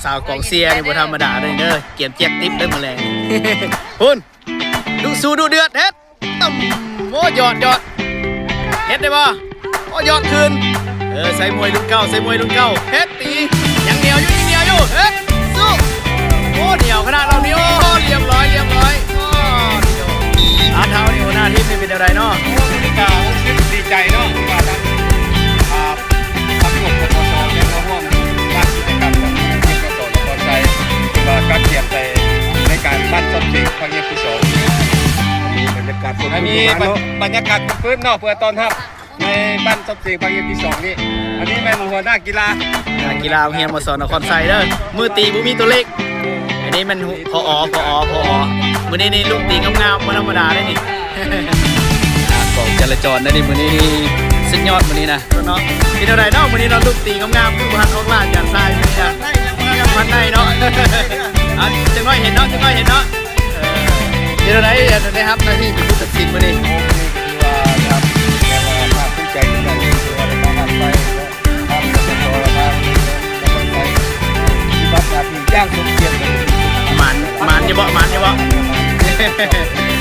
สาวกองเซียนี่บ่ธรรมดาเลยเด้อเกียมเจี๊ยบติ๊บเด้อมื้อแรงพุ่นดูสู้ดูเดือดเฮ็ดต่ำโอ้ยอดเฮ็ดได้บ่โอ้ยอดคืนใส่มวยรุ่นเก่าเฮ็ดตียังเหนียวอยู่เฮ็ดสู้โอ้เหนียวขนาดเรานี่โอ้เรียบร้อยโอ้อาเท้านี่หัวหน้าทีมนี่เป็นอะไรเนาะนี่ก็ดีใจเนาะว่าทางที่ผมสอนเนี่ยมาร่วมบ้านกิจกรรมของทีมกสนครไทยว่าการเตรียมใจในการบ้านต้นเพลงครั้งที่2บรรยากาศมีบรรยากาศฟื้นเนาะเพื่อตอนรับในบ้านต้นเพลงครั้งที่2นี่อันนี้แม่หัวหน้ากีฬาเฮียนมาสอนนครไซเด้อมือตีบุมีตัวเล็กอันนี้มันพอมือนี่ลูกตีงามๆมันธรรมดาได้นี่กองจราจรได้นี่มือนี่สุดยอดมือนี่นะเนาะมีเท่าไรเนาะมือนี่เราลูกตีงามๆคือพันออกล่าจากทรายมือนี่ยังพันได้เนาะจะง่อยเห็นเนาะมีเท่าไรนะครับหน้าที่เป็นผู้ตัดสินมือนี่ว่าครับแม่ว่าภาคภูมิใจที่ได้ที่ว่าได้มาทำไปทำกสททางไปที่บ้านนาทีย่างสมเกียรติมันจะบอก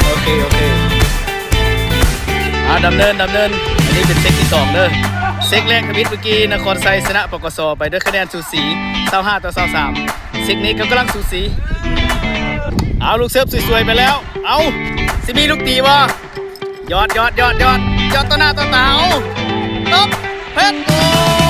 โอเคดำเนินอันนี้เป็นเซตที่2เด้อเซตแรกทวิตเมื่อกี้นครไซชนะปกสไปด้วยคะแนนสูสี25-23เซตนี้ก็กำลังสูสีเอาลูกเซิร์ฟสวยๆไปแล้วเอาสิมีลูกตีบ่ยอดต่อหน้าต่อตาเอาตบเพชรโอ้